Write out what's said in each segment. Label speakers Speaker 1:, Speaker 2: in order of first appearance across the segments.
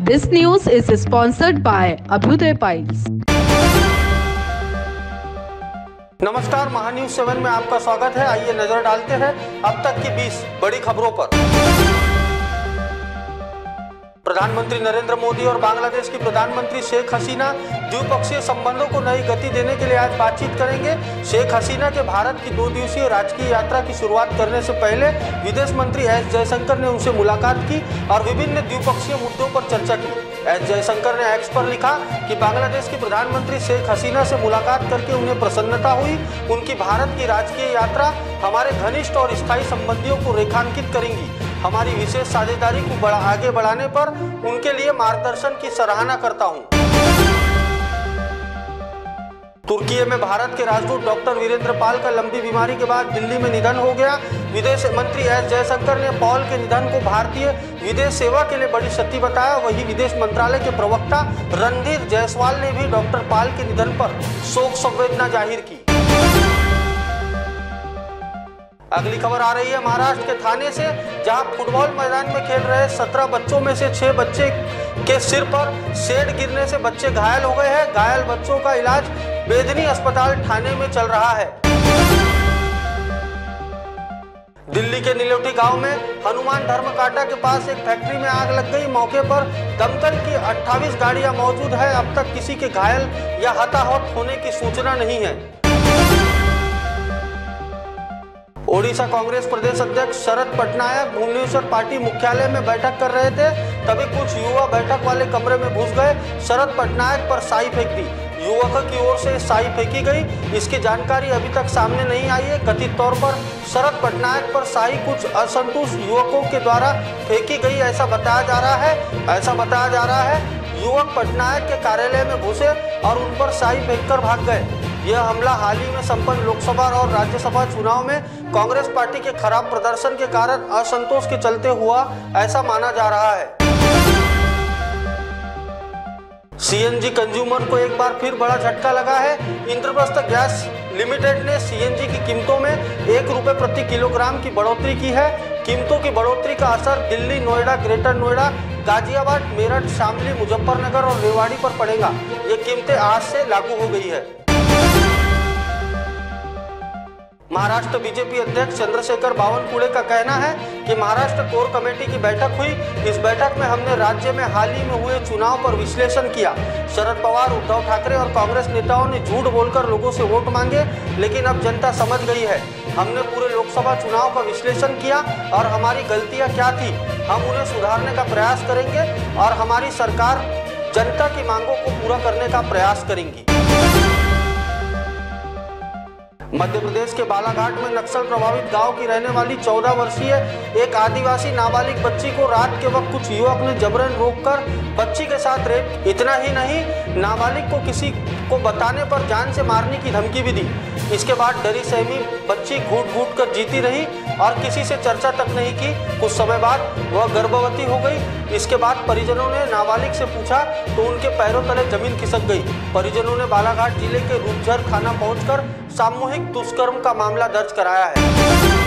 Speaker 1: This news is sponsored by Abhyuday Piles.
Speaker 2: नमस्कार, महान्यूज 7 में आपका स्वागत है। आइए नजर डालते हैं अब तक की 20 बड़ी खबरों पर। प्रधानमंत्री नरेंद्र मोदी और बांग्लादेश की प्रधानमंत्री शेख हसीना द्विपक्षीय संबंधों को नई गति देने के लिए आज बातचीत करेंगे। शेख हसीना के भारत की 2 दिवसीय राजकीय यात्रा की शुरुआत करने से पहले विदेश मंत्री एस जयशंकर ने उनसे मुलाकात की और विभिन्न द्विपक्षीय मुद्दों पर चर्चा की। एस जयशंकर ने एक्स पर लिखा कि बांग्लादेश की प्रधानमंत्री शेख हसीना से मुलाकात करके उन्हें प्रसन्नता हुई। उनकी भारत की राजकीय यात्रा हमारे घनिष्ठ और स्थायी संबंधियों को रेखांकित करेंगी। हमारी विशेष साझेदारी को आगे बढ़ाने पर उनके लिए मार्गदर्शन की सराहना करता हूं। तुर्की में भारत के राजदूत डॉक्टर वीरेंद्र पाल का लंबी बीमारी के बाद दिल्ली में निधन हो गया। विदेश मंत्री एस जयशंकर ने पॉल के निधन को भारतीय विदेश सेवा के लिए बड़ी क्षति बताया। वहीं विदेश मंत्रालय के प्रवक्ता रणधीर जायसवाल ने भी डॉक्टर पाल के निधन पर शोक संवेदना जाहिर की। अगली खबर आ रही है महाराष्ट्र के थाने से, जहां फुटबॉल मैदान में खेल रहे 17 बच्चों में से 6 बच्चे के सिर पर शेड गिरने से बच्चे घायल हो गए हैं। घायल बच्चों का इलाज बेदनी अस्पताल थाने में चल रहा है। दिल्ली के नीलोटी गांव में हनुमान धर्मकाटा के पास एक फैक्ट्री में आग लग गई। मौके पर दमकल की 28 गाड़ियां मौजूद है। अब तक किसी के घायल या हताहत होने की सूचना नहीं है। ओडिशा कांग्रेस प्रदेश अध्यक्ष शरद पटनायक भुवनेश्वर पार्टी मुख्यालय में बैठक कर रहे थे, तभी कुछ युवा बैठक वाले कमरे में घुस गए। शरद पटनायक पर साई फेंक दी। युवक की ओर से साई फेंकी गई। इसकी जानकारी अभी तक सामने नहीं आई है। कथित तौर पर शरद पटनायक पर साई कुछ असंतुष्ट युवकों के द्वारा फेंकी गई, ऐसा बताया जा रहा है। युवक पटनायक के कार्यालय में घुसे और उन पर साई फेंककर भाग गए। यह हमला हाल ही में संपन्न लोकसभा और राज्यसभा चुनाव में कांग्रेस पार्टी के खराब प्रदर्शन के कारण असंतोष के चलते हुआ, ऐसा माना जा रहा है। सीएनजी कंज्यूमर को एक बार फिर बड़ा झटका लगा है। इंद्रप्रस्थ गैस लिमिटेड ने सीएनजी की कीमतों में 1 रुपये प्रति किलोग्राम की बढ़ोतरी की है। कीमतों की बढ़ोतरी का असर दिल्ली, नोएडा, ग्रेटर नोएडा, गाजियाबाद, मेरठ, शामली, मुजफ्फरनगर और रेवाड़ी पर पड़ेगा। ये कीमतें आज से लागू हो गई है। महाराष्ट्र बीजेपी अध्यक्ष चंद्रशेखर बावनकुळे का कहना है कि महाराष्ट्र कोर कमेटी की बैठक हुई। इस बैठक में हमने राज्य में हाल ही में हुए चुनाव पर विश्लेषण किया। शरद पवार, उद्धव ठाकरे और कांग्रेस नेताओं ने झूठ बोलकर लोगों से वोट मांगे, लेकिन अब जनता समझ गई है। हमने पूरे लोकसभा चुनाव का विश्लेषण किया और हमारी गलतियां क्या थी, हम उन्हें सुधारने का प्रयास करेंगे और हमारी सरकार जनता की मांगों को पूरा करने का प्रयास करेंगी। मध्य प्रदेश के बालाघाट में नक्सल प्रभावित गांव की रहने वाली 14 वर्षीय एक आदिवासी नाबालिग बच्ची को रात के वक्त कुछ युवक ने जबरन रोककर बच्ची के साथ रेप। इतना ही नहीं, नाबालिग को किसी को बताने पर जान से मारने की धमकी भी दी। इसके बाद डरी सहमी बच्ची घूट घूट कर जीती रही और किसी से चर्चा तक नहीं की। कुछ समय बाद वह गर्भवती हो गई। इसके बाद परिजनों ने नाबालिग से पूछा तो उनके पैरों तले जमीन खिसक गई। परिजनों ने बालाघाट जिले के रूपझर थाना पहुंचकर सामूहिक दुष्कर्म का मामला दर्ज कराया है।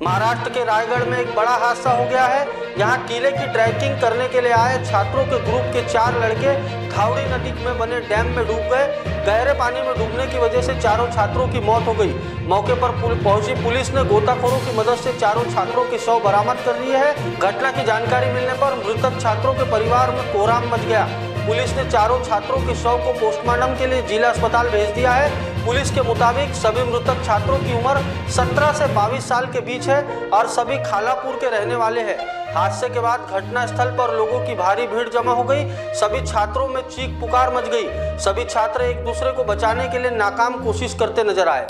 Speaker 2: महाराष्ट्र के रायगढ़ में एक बड़ा हादसा हो गया है। यहाँ किले की ट्रैकिंग करने के लिए आए छात्रों के ग्रुप के 4 लड़के धावड़ी नदी में बने डैम में डूब गए। गहरे पानी में डूबने की वजह से चारों छात्रों की मौत हो गई। मौके पर पहुंची पुलिस ने गोताखोरों की मदद से चारों छात्रों के शव बरामद कर लिए हैं। घटना की जानकारी मिलने पर मृतक छात्रों के परिवार में कोहराम मच गया। पुलिस ने चारों छात्रों के शव को पोस्टमार्टम के लिए जिला अस्पताल भेज दिया है। पुलिस के मुताबिक सभी मृतक छात्रों की उम्र 17 से 22 साल के बीच है और सभी खालापुर के रहने वाले हैं। हादसे के बाद घटना स्थल पर लोगों की भारी भीड़ जमा हो गई। सभी छात्रों में चीख पुकार मच गई। सभी छात्र एक दूसरे को बचाने के लिए नाकाम कोशिश करते नजर आए।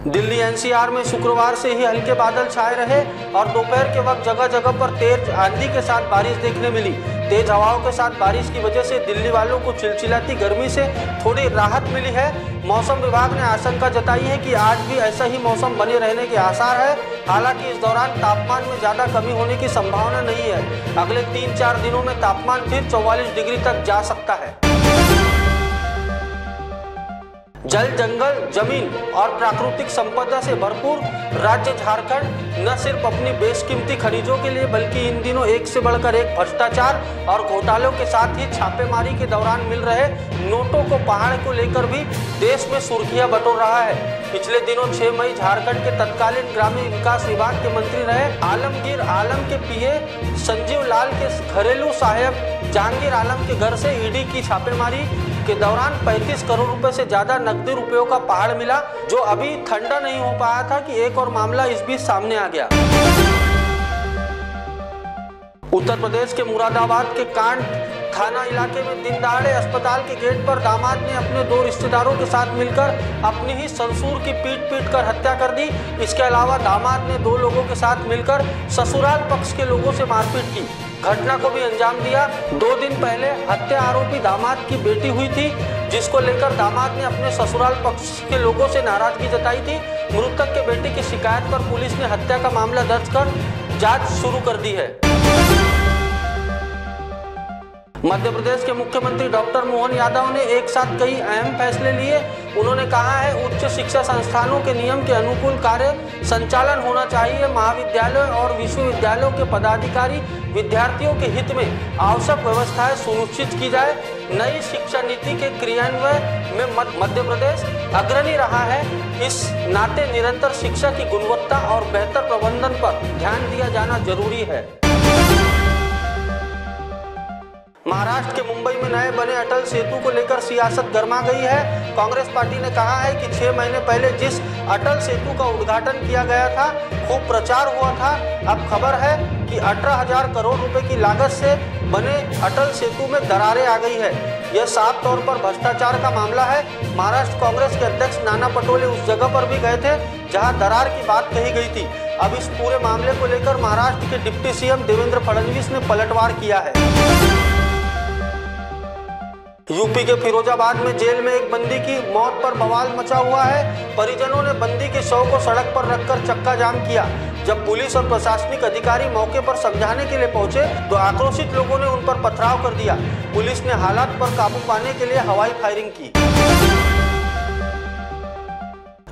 Speaker 2: दिल्ली एनसीआर में शुक्रवार से ही हल्के बादल छाए रहे और दोपहर के वक्त जगह जगह पर तेज आंधी के साथ बारिश देखने मिली। तेज हवाओं के साथ बारिश की वजह से दिल्ली वालों को चिलचिलाती गर्मी से थोड़ी राहत मिली है। मौसम विभाग ने आशंका जताई है कि आज भी ऐसा ही मौसम बने रहने के आसार है। हालांकि इस दौरान तापमान में ज्यादा कमी होने की संभावना नहीं है। अगले 3-4 दिनों में तापमान फिर 44 डिग्री तक जा सकता है। जल, जंगल, जमीन और प्राकृतिक संपदा से भरपूर राज्य झारखंड न सिर्फ अपनी बेशकीमती खनिजों के लिए बल्कि इन दिनों एक से बढ़कर एक भ्रष्टाचार और घोटालों के साथ ही छापेमारी के दौरान मिल रहे नोटों को पहाड़ को लेकर भी देश में सुर्खियां बटोर रहा है। पिछले दिनों 6 मई झारखंड के तत्कालीन ग्रामीण विकास विभाग के मंत्री रहे आलमगीर आलम के पीए संजीव लाल के घरेलू सहायक जहांगीर आलम के घर से ईडी की छापेमारी के दौरान 35 करोड़ रुपए से ज्यादा नकदी रुपयों का पहाड़ मिला, जो अभी ठंडा नहीं हो पाया था कि एक और मामला इस बीच सामने आ गया। उत्तर प्रदेश के मुरादाबाद के कांड थाना इलाके में दिन दहाड़े अस्पताल के गेट पर दामाद ने अपने 2 रिश्तेदारों के साथ मिलकर अपनी ही ससुर की पीट कर हत्या कर दी। इसके अलावा दामाद ने 2 लोगों के साथ मिलकर ससुराल पक्ष के लोगों से मारपीट की। घटना को भी अंजाम दिया। 2 दिन पहले हत्या आरोपी दामाद की बेटी हुई थी, जिसको लेकर दामाद ने अपने ससुराल पक्ष के लोगों से नाराजगी जताई थी। मृतक के बेटे की शिकायत पर पुलिस ने हत्या का मामला दर्ज कर जांच शुरू कर दी है। मध्य प्रदेश के मुख्यमंत्री डॉक्टर मोहन यादव ने एक साथ कई अहम फैसले लिए। उन्होंने कहा है उच्च शिक्षा संस्थानों के नियम के अनुकूल कार्य संचालन होना चाहिए। महाविद्यालय और विश्वविद्यालयों के पदाधिकारी विद्यार्थियों के हित में आवश्यक व्यवस्थाएं सुनिश्चित की जाए। नई शिक्षा नीति के क्रियान्वयन में मध्य प्रदेश अग्रणी रहा है। इस नाते निरंतर शिक्षा की गुणवत्ता और बेहतर प्रबंधन पर ध्यान दिया जाना जरूरी है। महाराष्ट्र के मुंबई में नए बने अटल सेतु को लेकर सियासत गर्मा गई है। कांग्रेस पार्टी ने कहा है कि 6 महीने पहले जिस अटल सेतु का उद्घाटन किया गया था, खूब प्रचार हुआ था। अब खबर है कि 18,000 करोड़ रुपए की लागत से बने अटल सेतु में दरारें आ गई है। यह साफ तौर पर भ्रष्टाचार का मामला है। महाराष्ट्र कांग्रेस के अध्यक्ष नाना पटोले उस जगह पर भी गए थे जहां दरार की बात कही गई थी। अब इस पूरे मामले को लेकर महाराष्ट्र के डिप्टी सीएम देवेंद्र फडणवीस ने पलटवार किया है। यूपी के फिरोजाबाद में जेल में एक बंदी की मौत पर बवाल मचा हुआ है। परिजनों ने बंदी के शव को सड़क पर रखकर चक्का जाम किया। जब पुलिस और प्रशासनिक अधिकारी मौके पर समझाने के लिए पहुंचे तो आक्रोशित लोगों ने उन पर पथराव कर दिया। पुलिस ने हालात पर काबू पाने के लिए हवाई फायरिंग की।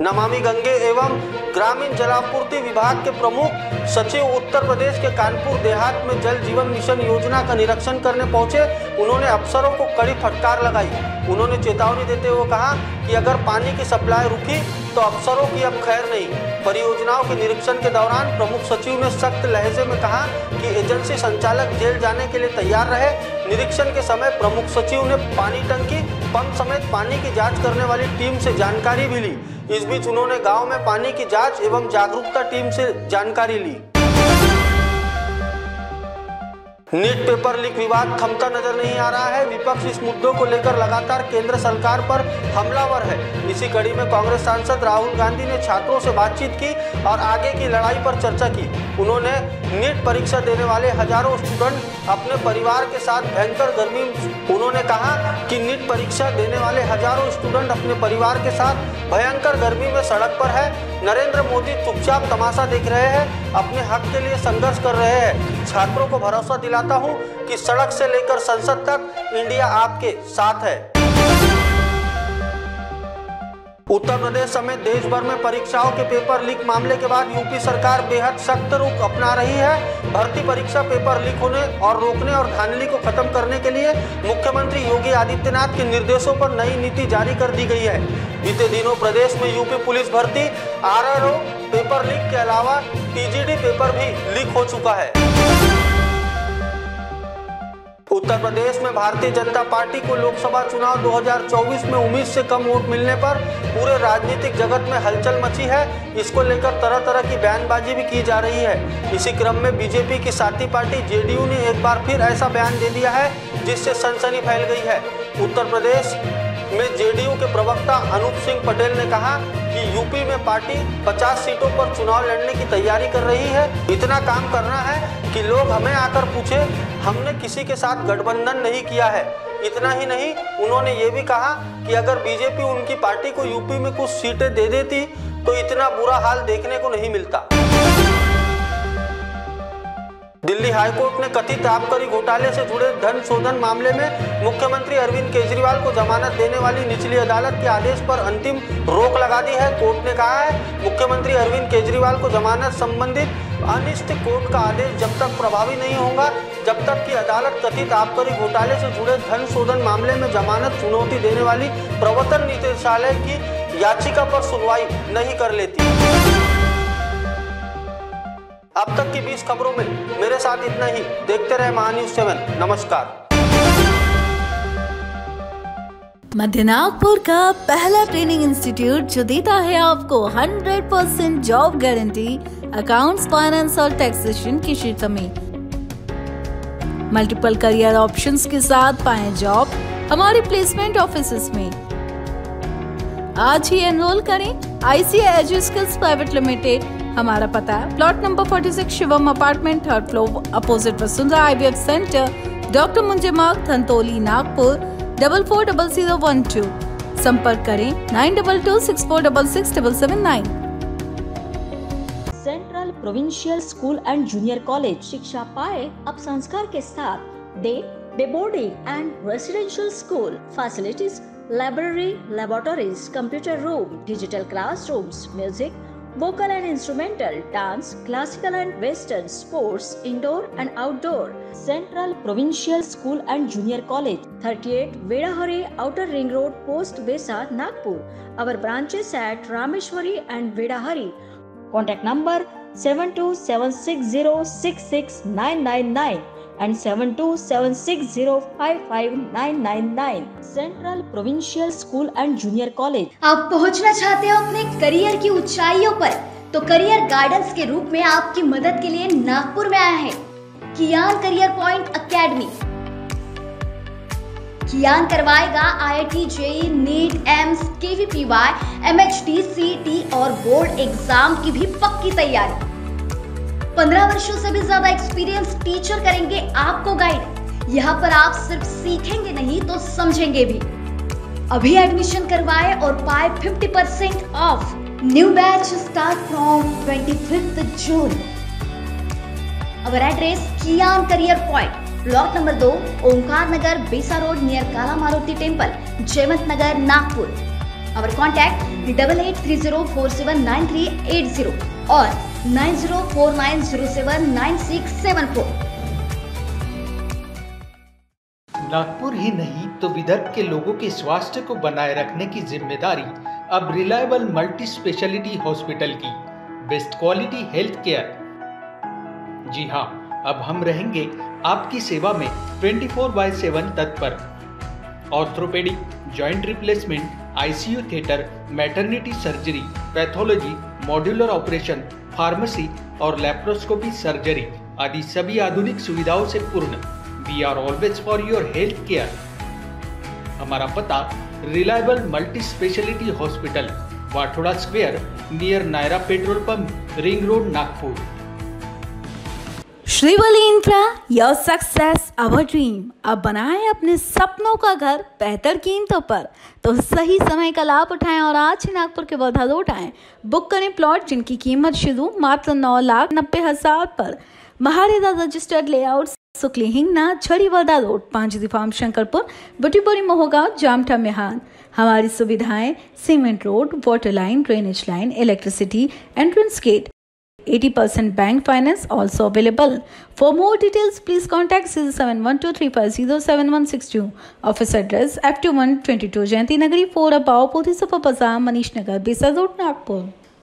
Speaker 2: नमामि गंगे एवं ग्रामीण जलापूर्ति विभाग के प्रमुख सचिव उत्तर प्रदेश के कानपुर देहात में जल जीवन मिशन योजना का निरीक्षण करने पहुंचे। उन्होंने अफसरों को कड़ी फटकार लगाई। उन्होंने चेतावनी देते हुए कहा कि अगर पानी की सप्लाई रुकी तो अफसरों की अब खैर नहीं। परियोजनाओं के निरीक्षण के दौरान प्रमुख सचिव ने सख्त लहजे में कहा कि एजेंसी संचालक जेल जाने के लिए तैयार रहे। निरीक्षण के समय प्रमुख सचिव ने पानी टंकी, पंप समेत पानी की जांच करने वाली टीम से जानकारी भी ली। इस बीच उन्होंने गांव में पानी की जांच एवं जागरूकता टीम से जानकारी ली। नीट पेपर लीक विवाद थमता नजर नहीं आ रहा है। विपक्ष इस मुद्दों को लेकर लगातार केंद्र सरकार पर हमलावर है। इसी कड़ी में कांग्रेस सांसद राहुल गांधी ने छात्रों से बातचीत की और आगे की लड़ाई पर चर्चा की। उन्होंने नीट परीक्षा देने वाले हजारों स्टूडेंट अपने परिवार के साथ भयंकर गर्मी उन्होंने कहा कि नीट परीक्षा देने वाले हजारों स्टूडेंट अपने परिवार के साथ भयंकर गर्मी में सड़क पर है। नरेंद्र मोदी चुपचाप तमाशा देख रहे हैं, अपने हक के लिए संघर्ष कर रहे हैं। छात्रों को भरोसा दिलाता हूं कि सड़क से लेकर संसद तक इंडिया आपके साथ है। उत्तर प्रदेश समेत देश भर में परीक्षाओं के पेपर लीक मामले के बाद यूपी सरकार बेहद सख्त रुख अपना रही है। भर्ती परीक्षा पेपर लीक होने और रोकने और धांधली को खत्म करने के लिए मुख्यमंत्री योगी आदित्यनाथ के निर्देशों पर नई नीति जारी कर दी गई है। बीते दिनों प्रदेश में यूपी पुलिस भर्ती आरआरओ पेपर लीक के अलावा टीजीडी पेपर भी लीक हो चुका है। उत्तर प्रदेश में भारतीय जनता पार्टी को लोकसभा चुनाव 2024 में उम्मीद से कम वोट मिलने पर पूरे राजनीतिक जगत में हलचल मची है। इसको लेकर तरह तरह की बयानबाजी भी की जा रही है। इसी क्रम में बीजेपी की साथी पार्टी जेडीयू ने एक बार फिर ऐसा बयान दे दिया है जिससे सनसनी फैल गई है। उत्तर प्रदेश में जेडीयू के प्रवक्ता अनूप सिंह पटेल ने कहा कि यूपी में पार्टी 50 सीटों पर चुनाव लड़ने की तैयारी कर रही है। इतना काम करना है कि लोग हमें आकर पूछे, हमने किसी के साथ गठबंधन नहीं किया है। इतना ही नहीं, उन्होंने ये भी कहा कि अगर बीजेपी उनकी पार्टी को यूपी में कुछ सीटें दे देती तो इतना बुरा हाल देखने को नहीं मिलता। दिल्ली दिल्ली हाईकोर्ट ने कथित आबकारी घोटाले से जुड़े धन शोधन मामले में मुख्यमंत्री अरविंद केजरीवाल को जमानत देने वाली निचली अदालत के आदेश पर अंतिम रोक लगा दी है। कोर्ट ने कहा है मुख्यमंत्री अरविंद केजरीवाल को जमानत संबंधित अनिश्चित कोर्ट का आदेश जब तक प्रभावी नहीं होगा जब तक कि अदालत कथित आबकारी घोटाले से जुड़े धन शोधन मामले में जमानत चुनौती देने वाली प्रवर्तन निदेशालय की याचिका पर सुनवाई नहीं कर लेती। अब तक की 20 खबरों में मेरे साथ इतना ही। देखते रहे महान्यूज 7। नमस्कार।
Speaker 3: मध्य नागपुर का पहला ट्रेनिंग इंस्टीट्यूट जो देता है आपको 100% जॉब गारंटी अकाउंट्स, फाइनेंस और टैक्सेशन के क्षेत्र में। मल्टीपल करियर ऑप्शंस के साथ पाएं जॉब हमारे प्लेसमेंट ऑफिसेस में। आज ही एनरोल करें ICI एजुस्किल्स प्राइवेट लिमिटेड। हमारा पता है plot number 46 Shivam apartment, 3rd floor, opposite Vasundhara IVF centre, doctor Munje Marg, Dhantoli, Nagpur 440012। संपर्क करें 9226466779।
Speaker 4: Central provincial school and junior college शिक्षा पाए अब संस्कार के साथ। Day boarding and residential school facilities, library, laboratories, computer room, digital classrooms, music, vocal and instrumental, dance, classical and western, sports, indoor and outdoor. Central Provincial School and Junior College, 38 Vedahari, Outer Ring Road, Post Besa, Nagpur. Our branches at Rameshwari and Vedahari. Contact number 7276066999 and 7276055999. Central Provincial School and Junior College.
Speaker 5: आप पहुंचना चाहते हो अपने career की ऊंचाइयों पर, तो career guidance के रूप में आपकी मदद के लिए नागपुर में आया है कियान करियर पॉइंट एकेडमी। कियान करवाएगा IIT, JEE, NEET, AIIMS, KVPY, MHT, CET और बोर्ड एग्जाम की भी पक्की तैयारी। 15 वर्षों से भी ज्यादा एक्सपीरियंस टीचर करेंगे आपको गाइड। यहाँ पर आप सिर्फ सीखेंगे नहीं तो समझेंगे भी। अभी एडमिशन करवाए और पाए 50% off. New batch start from 25th June। Our address Kiyan career point, block number 2, Omkar Nagar, Besa road near Kala Maruti temple, Jaywant Nagar, Nagpur. Our contact 8830479380 और 9049079674।
Speaker 6: नागपुर ही नहीं तो विदर्भ के लोगों के स्वास्थ्य को बनाए रखने की जिम्मेदारी अब रिलायबल मल्टी स्पेशलिटी हॉस्पिटल की। Best quality health care. जी हाँ, अब हम रहेंगे आपकी सेवा में 24/7 तत्पर। Orthopaedic, joint replacement, ICU theatre, maternity surgery, pathology, modular operation, pharmacy और लैप्रोस्कोपी सर्जरी आदि सभी आधुनिक सुविधाओं से पूर्ण। We are always for your health care. हमारा पता reliable multi speciality hospital, Wathoda square near Nayara petrol pump, ring road, Nagpur.
Speaker 3: Shrivali infra, your success our dream. अब बनाएं अपने सपनों का घर बेहतर कीमतों पर, तो सही समय का लाभ उठाएं और आज ही नागपुर के वर्धा रोड आएं। बुक करें प्लॉट जिनकी कीमत शुरू मात्र 9,90,000 पर। महारेदा रजिस्टर्ड लेआउट, सुकली हिंगना, छड़ी वर्धा रोड, 5 फार्म, शंकरपुर, बुटीपुरी, मोहगांव, जामठा, मेहान। हमारी सुविधाएं cement road, water line, drainage line, electricity, entrance gate, 80% bank finance also available. For more details, please contact 071235076162. Office address F2122 Jayanti Nagari 4 Above Poti Super Bazaar, Manish Nagar, Besa Road, Nagpur.